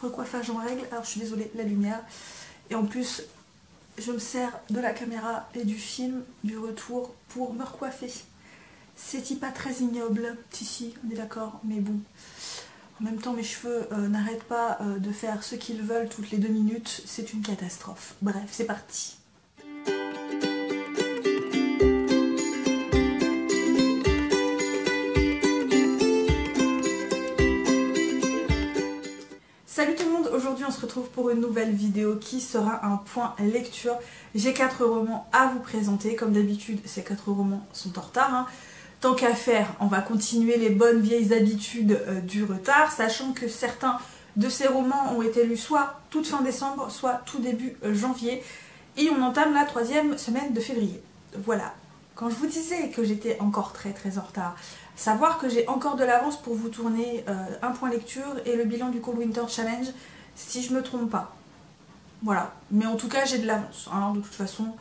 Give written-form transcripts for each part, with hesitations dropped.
recoiffage en règle. Alors je suis désolée, la lumière. Et en plus, je me sers de la caméra et du film, du retour, pour me recoiffer. C'est pas très ignoble, si, on est d'accord, mais bon. En même temps, mes cheveux n'arrêtent pas de faire ce qu'ils veulent toutes les 2 minutes. C'est une catastrophe. Bref, c'est parti. Salut tout le monde, aujourd'hui on se retrouve pour une nouvelle vidéo qui sera un point lecture. J'ai 4 romans à vous présenter, comme d'habitude ces 4 romans sont en retard. Hein. Tant qu'à faire, on va continuer les bonnes vieilles habitudes du retard, sachant que certains de ces romans ont été lus soit toute fin décembre, soit tout début janvier. Et on entame la 3e semaine de février. Voilà, quand je vous disais que j'étais encore très en retard, savoir que j'ai encore de l'avance pour vous tourner un point lecture et le bilan du Cold Winter Challenge, si je me trompe pas. Voilà, mais en tout cas j'ai de l'avance, hein. De toute façon,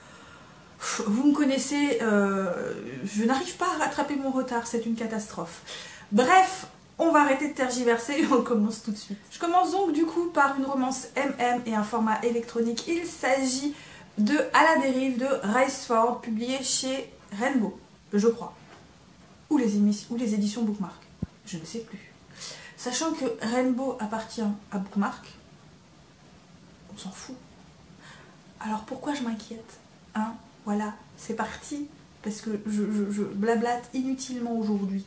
vous me connaissez, je n'arrive pas à rattraper mon retard, c'est une catastrophe. Bref, on va arrêter de tergiverser et on commence tout de suite. Je commence donc du coup par une romance MM et un format électronique. Il s'agit de À la dérive de Riceford, publié chez Rainbow, je crois. Ou les éditions Bookmark, je ne sais plus. Sachant que Rainbow appartient à Bookmark, on s'en fout. Alors pourquoi je m'inquiète, hein? Voilà, c'est parti, parce que je blablate inutilement aujourd'hui.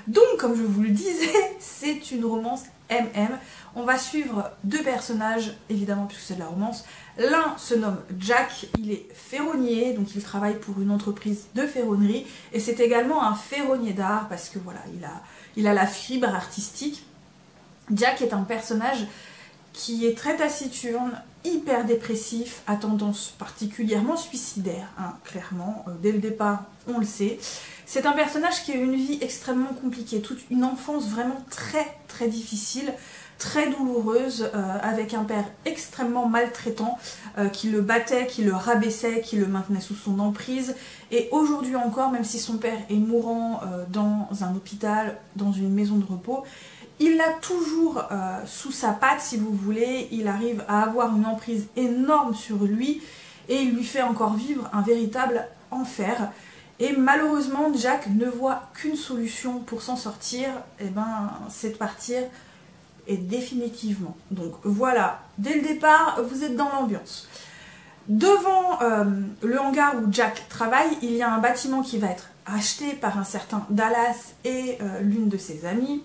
Donc, comme je vous le disais, c'est une romance MM. On va suivre 2 personnages, évidemment, puisque c'est de la romance. L'un se nomme Jack, il est ferronnier, donc il travaille pour une entreprise de ferronnerie. Et c'est également un ferronnier d'art, parce que voilà, il a la fibre artistique. Jack est un personnage qui est très taciturne, hyper dépressif, à tendance particulièrement suicidaire, hein, clairement, dès le départ on le sait. C'est un personnage qui a une vie extrêmement compliquée, toute une enfance vraiment très difficile, très douloureuse, avec un père extrêmement maltraitant, qui le battait, qui le rabaissait, qui le maintenait sous son emprise. Et aujourd'hui encore, même si son père est mourant dans un hôpital, dans une maison de repos, il l'a toujours sous sa patte, si vous voulez. Il arrive à avoir une emprise énorme sur lui et il lui fait encore vivre un véritable enfer. Et malheureusement, Jack ne voit qu'une solution pour s'en sortir, et ben, c'est de partir, et définitivement. Donc voilà, dès le départ, vous êtes dans l'ambiance. Devant le hangar où Jack travaille, il y a un bâtiment qui va être acheté par un certain Dallas et l'une de ses amies.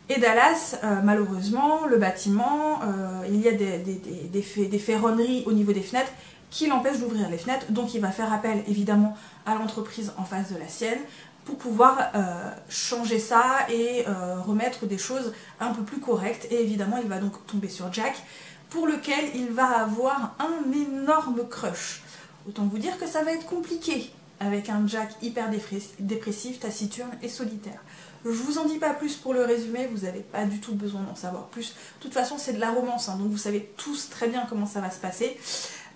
Et Dallas, malheureusement, le bâtiment, il y a des ferronneries au niveau des fenêtres qui l'empêchent d'ouvrir les fenêtres. Donc il va faire appel évidemment à l'entreprise en face de la sienne pour pouvoir changer ça et remettre des choses un peu plus correctes. Et évidemment il va donc tomber sur Jack, pour lequel il va avoir un énorme crush. Autant vous dire que ça va être compliqué avec un Jack hyper dépressif, taciturne et solitaire. Je vous en dis pas plus pour le résumé, vous n'avez pas du tout besoin d'en savoir plus. De toute façon, c'est de la romance, hein, donc vous savez tous très bien comment ça va se passer.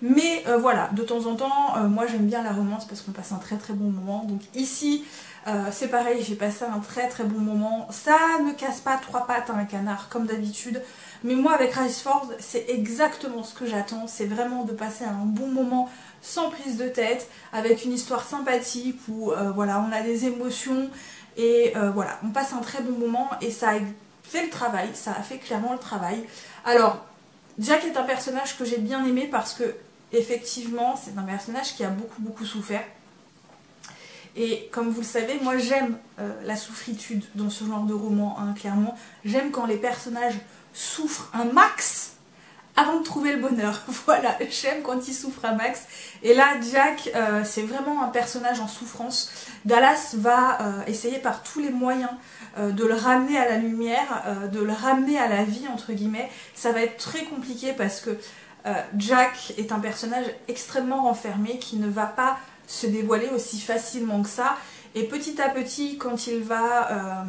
Mais voilà, de temps en temps, moi j'aime bien la romance parce qu'on passe un très bon moment. Donc ici, c'est pareil, j'ai passé un très bon moment. Ça ne casse pas 3 pattes à un canard, comme d'habitude. Mais moi, avec Riceford, c'est exactement ce que j'attends. C'est vraiment de passer un bon moment sans prise de tête, avec une histoire sympathique où voilà, on a des émotions. Et voilà, on passe un très bon moment et ça a fait le travail, ça a fait clairement le travail. Alors, Jack est un personnage que j'ai bien aimé parce que, effectivement, c'est un personnage qui a beaucoup souffert. Et comme vous le savez, moi j'aime la souffritude dans ce genre de roman, hein, clairement. J'aime quand les personnages souffrent un max avant de trouver le bonheur. Voilà, j'aime quand il souffre à max. Et là, Jack, c'est vraiment un personnage en souffrance. Dallas va essayer par tous les moyens de le ramener à la lumière, de le ramener à la vie, entre guillemets. Ça va être très compliqué parce que Jack est un personnage extrêmement renfermé qui ne va pas se dévoiler aussi facilement que ça. Et petit à petit, quand il va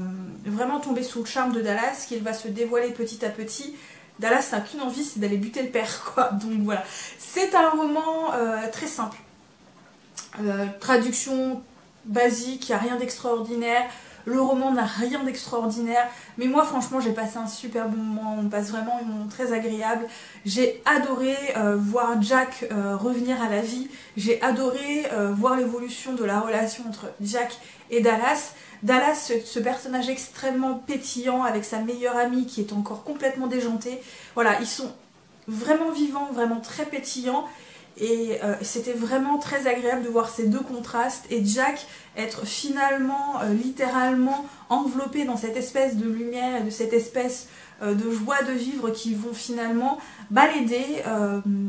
vraiment tomber sous le charme de Dallas, qu'il va se dévoiler petit à petit, Dallas n'a qu'une envie, c'est d'aller buter le père, quoi. Donc voilà, c'est un roman très simple. Traduction basique, il n'y a rien d'extraordinaire. Le roman n'a rien d'extraordinaire, mais moi franchement j'ai passé un super bon moment, on passe vraiment un moment très agréable. J'ai adoré voir Jack revenir à la vie, j'ai adoré voir l'évolution de la relation entre Jack et Dallas. Dallas, ce personnage extrêmement pétillant avec sa meilleure amie qui est encore complètement déjantée. Voilà, ils sont vraiment vivants, vraiment très pétillants. Et c'était vraiment très agréable de voir ces deux contrastes et Jack être finalement littéralement enveloppé dans cette espèce de lumière et de cette espèce de joie de vivre qui vont finalement l'aider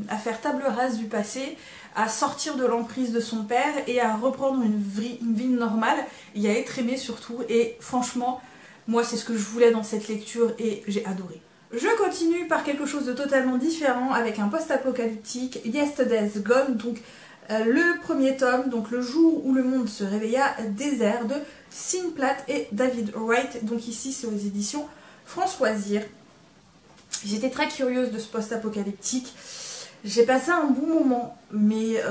à faire table rase du passé, à sortir de l'emprise de son père et à reprendre une vie normale et à être aimé surtout. Et franchement, moi c'est ce que je voulais dans cette lecture et j'ai adoré. Je continue par quelque chose de totalement différent avec un post-apocalyptique, Yesterday's Gone, donc le premier tome, donc le jour où le monde se réveilla désert de Sean Platt et David Wright, donc ici c'est aux éditions Françoisir. J'étais très curieuse de ce post-apocalyptique, j'ai passé un bon moment, mais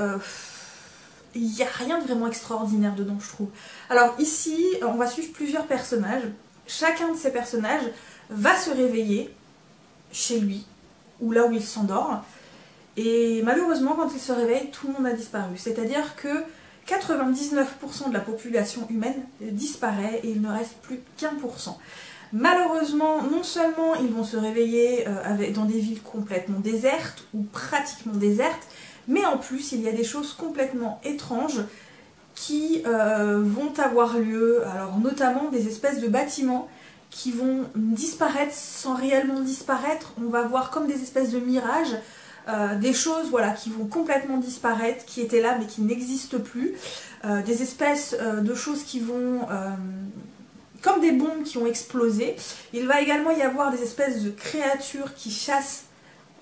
il n'y a rien de vraiment extraordinaire dedans je trouve. Alors ici on va suivre plusieurs personnages, chacun de ces personnages va se réveiller chez lui, ou là où il s'endort, et malheureusement quand il se réveille, tout le monde a disparu. C'est-à-dire que 99% de la population humaine disparaît et il ne reste plus qu'1%. Malheureusement, non seulement ils vont se réveiller dans des villes complètement désertes, ou pratiquement désertes, mais en plus il y a des choses complètement étranges qui vont avoir lieu, alors notamment des espèces de bâtiments qui vont disparaître sans réellement disparaître. On va voir comme des espèces de mirages, des choses voilà, qui vont complètement disparaître, qui étaient là mais qui n'existent plus, des espèces de choses qui vont, comme des bombes qui ont explosé. Il va également y avoir des espèces de créatures qui chassent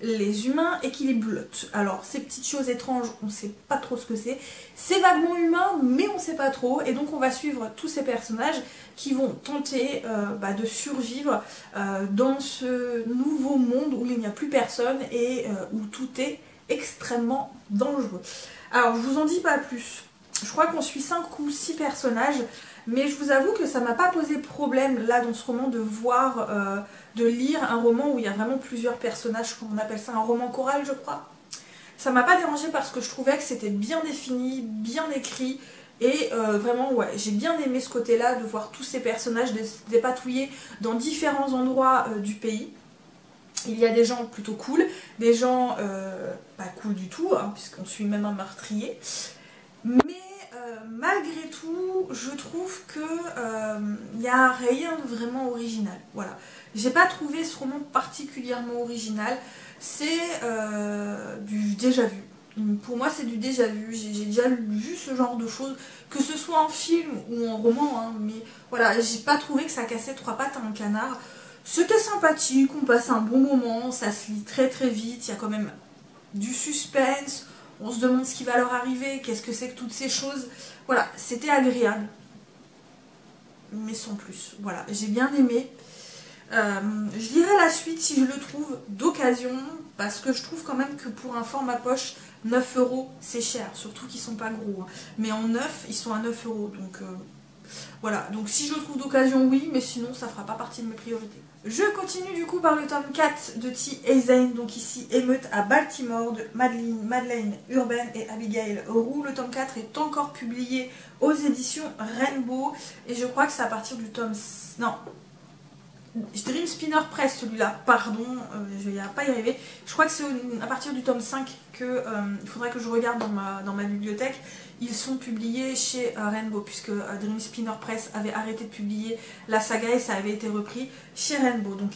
les humains et qui les blottent. Alors ces petites choses étranges, on ne sait pas trop ce que c'est. C'est vaguement humain, mais on ne sait pas trop. Et donc on va suivre tous ces personnages qui vont tenter de survivre dans ce nouveau monde où il n'y a plus personne et où tout est extrêmement dangereux. Alors je vous en dis pas plus. Je crois qu'on suit 5 ou 6 personnages, mais je vous avoue que ça m'a pas posé problème là dans ce roman de voir, de lire un roman où il y a vraiment plusieurs personnages, comme on appelle ça un roman choral je crois. Ça m'a pas dérangé parce que je trouvais que c'était bien défini, bien écrit, et vraiment ouais, j'ai bien aimé ce côté là de voir tous ces personnages dépatouillés dans différents endroits du pays. Il y a des gens plutôt cool, des gens pas cool du tout, hein, puisqu'on suit même un meurtrier. Mais malgré tout, je trouve que il n'y a rien de vraiment original. Voilà. J'ai pas trouvé ce roman particulièrement original. C'est du déjà vu. Pour moi, c'est du déjà vu. J'ai déjà vu ce genre de choses, que ce soit en film ou en roman. Hein, mais voilà, j'ai pas trouvé que ça cassait 3 pattes à un canard. C'était sympathique, on passe un bon moment, ça se lit très très vite. Il y a quand même du suspense. On se demande ce qui va leur arriver, qu'est-ce que c'est que toutes ces choses. Voilà, c'était agréable. Mais sans plus. Voilà, j'ai bien aimé. Je lirai la suite si je le trouve d'occasion. Parce que je trouve quand même que pour un format poche, 9 € c'est cher. Surtout qu'ils sont pas gros. Hein. Mais en neuf, ils sont à 9 €. Donc voilà, donc si je le trouve d'occasion, oui. Mais sinon, ça fera pas partie de mes priorités. Je continue du coup par le tome 4 de T. Zane, donc ici Émeute à Baltimore de Madeleine Urbain et Abigail Roux. Le tome 4 est encore publié aux éditions Rainbow et je crois que c'est à partir du tome... Non, Dream Spinner Press celui-là, pardon, je vais pas y arriver. Je crois que c'est à partir du tome 5 que il faudrait que je regarde dans ma bibliothèque. Ils sont publiés chez Rainbow, puisque Dream Spinner Press avait arrêté de publier la saga et ça avait été repris chez Rainbow. Donc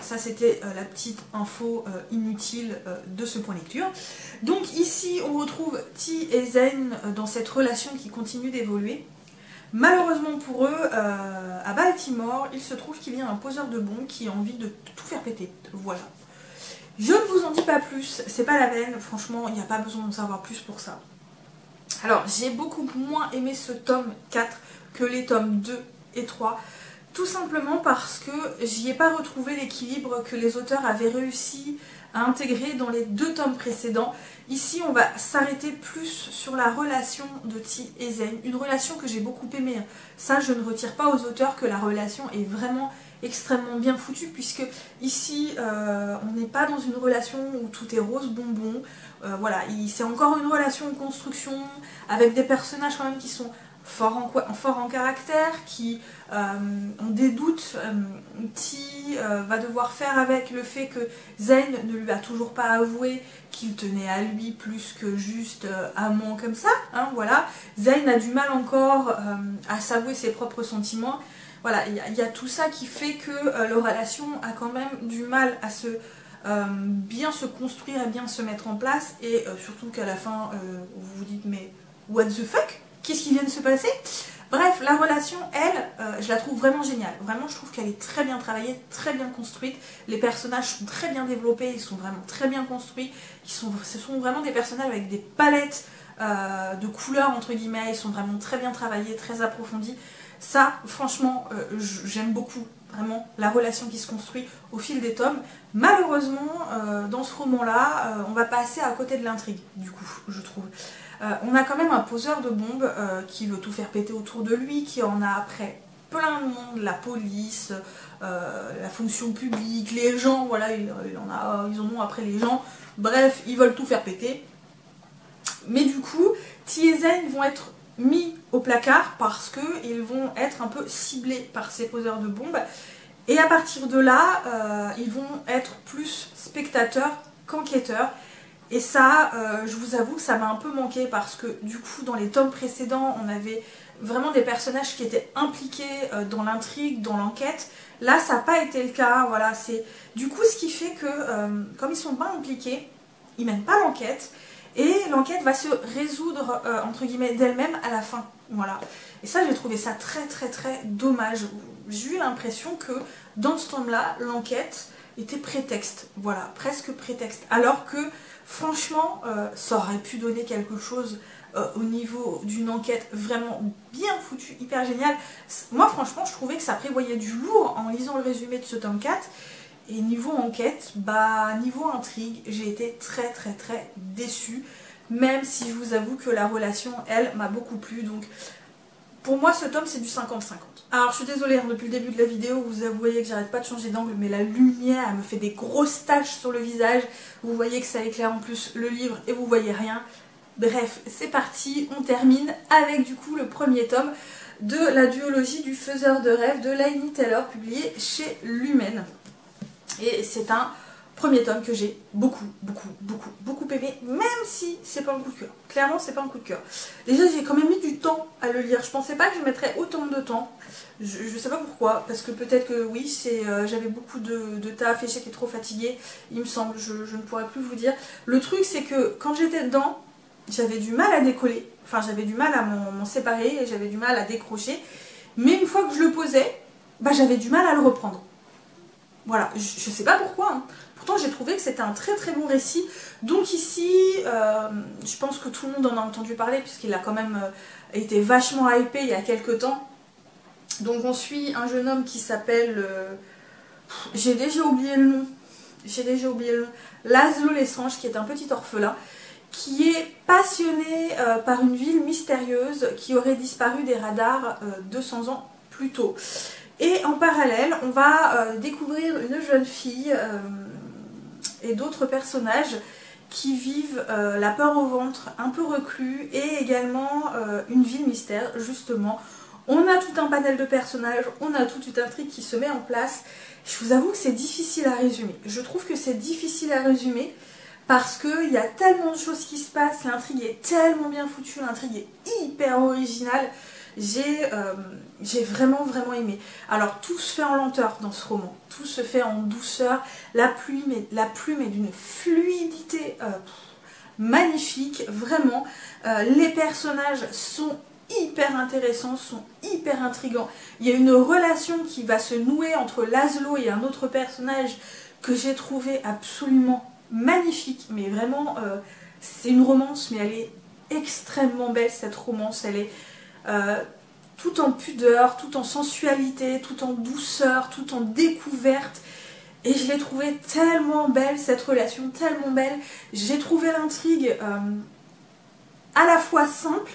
ça c'était la petite info inutile de ce point lecture. Donc ici on retrouve T et Zane dans cette relation qui continue d'évoluer. Malheureusement pour eux, à Baltimore, il se trouve qu'il y a un poseur de bombes qui a envie de tout faire péter. Voilà. Je ne vous en dis pas plus, c'est pas la peine, franchement, il n'y a pas besoin d'en savoir plus pour ça. Alors, j'ai beaucoup moins aimé ce tome 4 que les tomes 2 et 3. Tout simplement parce que j'y ai pas retrouvé l'équilibre que les auteurs avaient réussi à intégrer dans les 2 tomes précédents. Ici, on va s'arrêter plus sur la relation de Ti et Zen, une relation que j'ai beaucoup aimée. Ça, je ne retire pas aux auteurs que la relation est vraiment extrêmement bien foutue, puisque ici, on n'est pas dans une relation où tout est rose bonbon. Voilà, c'est encore une relation en construction, avec des personnages quand même qui sont fort en caractère, qui ont des doutes. Ti va devoir faire avec le fait que Zen ne lui a toujours pas avoué qu'il tenait à lui plus que juste amant comme ça, hein, voilà. Zen a du mal encore à s'avouer ses propres sentiments. Voilà, il y a tout ça qui fait que leur relation a quand même du mal à bien se construire et bien se mettre en place, et surtout qu'à la fin vous vous dites mais what the fuck, qu'est-ce qui vient de se passer? Bref, la relation, elle, je la trouve vraiment géniale. Vraiment, je trouve qu'elle est très bien travaillée, très bien construite. Les personnages sont très bien développés, ils sont vraiment très bien construits. Ce sont vraiment des personnages avec des palettes de couleurs, entre guillemets. Ils sont vraiment très bien travaillés, très approfondis. Ça, franchement, j'aime beaucoup, vraiment, la relation qui se construit au fil des tomes. Malheureusement, dans ce roman-là, on va passer à côté de l'intrigue, du coup, je trouve. On a quand même un poseur de bombes qui veut tout faire péter autour de lui, qui en a après plein de monde, la police, la fonction publique, les gens, voilà, ils en ont après les gens. Bref, ils veulent tout faire péter. Mais du coup, Ti et Zen vont être mis au placard parce qu'ils vont être un peu ciblés par ces poseurs de bombes. Et à partir de là, ils vont être plus spectateurs qu'enquêteurs. Et ça, je vous avoue que ça m'a un peu manqué parce que du coup, dans les tomes précédents, on avait vraiment des personnages qui étaient impliqués dans l'intrigue, dans l'enquête. Là, ça n'a pas été le cas. Voilà, c'est du coup ce qui fait que, comme ils sont pas impliqués, ils mènent pas l'enquête. Et l'enquête va se résoudre, entre guillemets, d'elle-même à la fin. Voilà. Et ça, j'ai trouvé ça très très très dommage. J'ai eu l'impression que dans ce tome-là, l'enquête était prétexte. Voilà, presque prétexte. Alors que, franchement, ça aurait pu donner quelque chose au niveau d'une enquête vraiment bien foutue, hyper géniale. Moi, franchement, je trouvais que ça prévoyait du lourd en lisant le résumé de ce tome 4. Et niveau enquête, niveau intrigue, j'ai été très très très déçue. Même si je vous avoue que la relation, elle, m'a beaucoup plu. Donc, pour moi, ce tome, c'est du 50-50. Alors, je suis désolée, hein, depuis le début de la vidéo, vous voyez que j'arrête pas de changer d'angle, mais la lumière, elle me fait des grosses taches sur le visage. Vous voyez que ça éclaire en plus le livre et vous voyez rien. Bref, c'est parti, on termine avec du coup le premier tome de la duologie du faiseur de rêves de Laini Taylor, publié chez Lumen. Et c'est un premier tome que j'ai beaucoup aimé, même si c'est pas un coup de cœur. Clairement, c'est pas un coup de cœur. Déjà, j'ai quand même mis du temps à le lire. Je pensais pas que je mettrais autant de temps. Je sais pas pourquoi, parce que peut-être que oui, j'avais beaucoup de taf et j'étais trop fatiguée, il me semble, je ne pourrais plus vous dire. Le truc, c'est que quand j'étais dedans, j'avais du mal à décoller, enfin j'avais du mal à m'en séparer et j'avais du mal à décrocher. Mais une fois que je le posais, j'avais du mal à le reprendre. Voilà, je sais pas pourquoi, hein. Pourtant j'ai trouvé que c'était un très très bon récit. Donc ici, je pense que tout le monde en a entendu parler puisqu'il a quand même été vachement hypé il y a quelques temps. Donc on suit un jeune homme qui s'appelle... j'ai déjà oublié le nom. Laszlo Lestrange, qui est un petit orphelin, qui est passionné par une ville mystérieuse qui aurait disparu des radars 200 ans plus tôt. Et en parallèle, on va découvrir une jeune fille et d'autres personnages qui vivent la peur au ventre, un peu reclus, et également une ville mystère, justement. On a tout un panel de personnages, on a toute une intrigue qui se met en place. Je vous avoue que c'est difficile à résumer. Je trouve que c'est difficile à résumer parce qu'il y a tellement de choses qui se passent, l'intrigue est tellement bien foutue, l'intrigue est hyper originale. J'ai vraiment aimé. Alors tout se fait en lenteur dans ce roman, tout se fait en douceur, la plume est d'une fluidité magnifique, vraiment. Les personnages sont hyper intéressants, sont hyper intrigants. Il y a une relation qui va se nouer entre Laszlo et un autre personnage que j'ai trouvé absolument magnifique, mais vraiment c'est une romance, mais elle est extrêmement belle cette romance, elle est tout en pudeur, tout en sensualité, tout en douceur, tout en découverte. Et je l'ai trouvée tellement belle, cette relation, tellement belle. J'ai trouvé l'intrigue à la fois simple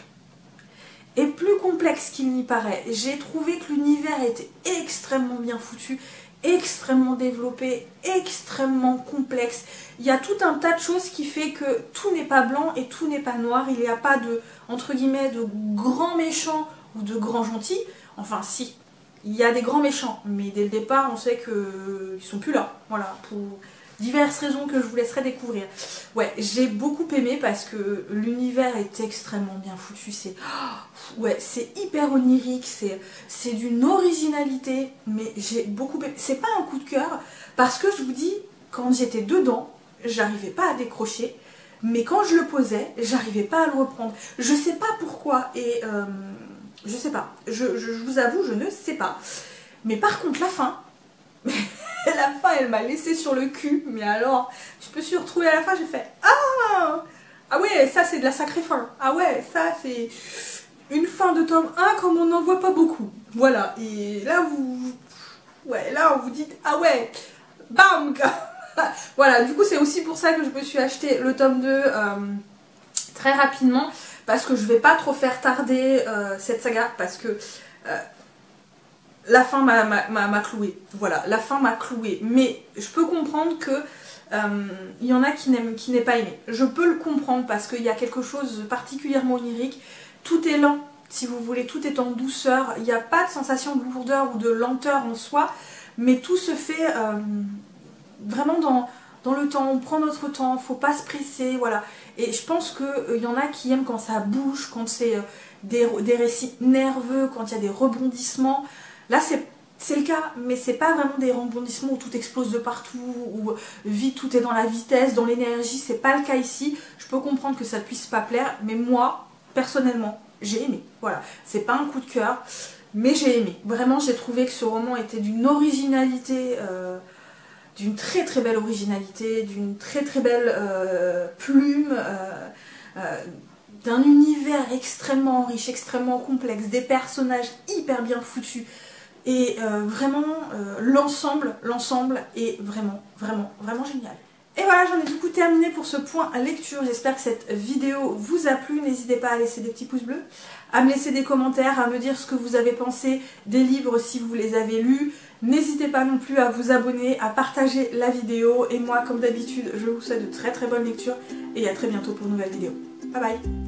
et plus complexe qu'il n'y paraît. J'ai trouvé que l'univers était extrêmement bien foutu, extrêmement développé, extrêmement complexe. Il y a tout un tas de choses qui fait que tout n'est pas blanc et tout n'est pas noir. Il n'y a pas de, entre guillemets, de grands méchants ou de grands gentils. Enfin si, il y a des grands méchants, mais dès le départ on sait qu'ils sont plus là. Voilà, pour diverses raisons que je vous laisserai découvrir. Ouais, j'ai beaucoup aimé parce que l'univers est extrêmement bien foutu. Ouais, c'est hyper onirique, c'est d'une originalité, mais j'ai beaucoup aimé. C'est pas un coup de cœur, parce que je vous dis, quand j'étais dedans, j'arrivais pas à décrocher, mais quand je le posais, j'arrivais pas à le reprendre. Je sais pas pourquoi, et je sais pas, je vous avoue, je ne sais pas. Mais par contre, la fin, la fin, elle m'a laissé sur le cul, mais alors, je me suis retrouvée à la fin, j'ai fait ah ouais, ça c'est de la sacrée fin. Ah ouais, ça c'est une fin de tome 1 comme on n'en voit pas beaucoup. Voilà, et là là vous dites ah ouais, bam. Voilà, du coup c'est aussi pour ça que je me suis acheté le tome 2 très rapidement, parce que je vais pas trop faire tarder cette saga, parce que la fin m'a clouée. Voilà, la fin m'a clouée. Mais je peux comprendre que il y en a qui n'aient pas aimé. Je peux le comprendre parce qu'il y a quelque chose de particulièrement onirique. Tout est lent, si vous voulez, tout est en douceur. Il n'y a pas de sensation de lourdeur ou de lenteur en soi, mais tout se fait vraiment dans le temps. On prend notre temps, faut pas se presser, voilà. Et je pense qu'il y en a qui aiment quand ça bouge, quand c'est des récits nerveux, quand il y a des rebondissements. Là c'est le cas, mais c'est pas vraiment des rebondissements où tout explose de partout, où vite tout est dans la vitesse, dans l'énergie, c'est pas le cas ici. Je peux comprendre que ça puisse pas plaire, mais moi, personnellement, j'ai aimé. Voilà, c'est pas un coup de cœur, mais j'ai aimé. Vraiment, j'ai trouvé que ce roman était d'une originalité, d'une très très belle originalité, d'une très très belle plume, d'un univers extrêmement riche, extrêmement complexe, des personnages hyper bien foutus. Et vraiment, l'ensemble est vraiment génial. Et voilà, j'en ai du coup terminé pour ce point lecture. J'espère que cette vidéo vous a plu. N'hésitez pas à laisser des petits pouces bleus, à me laisser des commentaires, à me dire ce que vous avez pensé des livres si vous les avez lus. N'hésitez pas non plus à vous abonner, à partager la vidéo. Et moi, comme d'habitude, je vous souhaite de très très bonnes lectures et à très bientôt pour une nouvelle vidéo. Bye bye!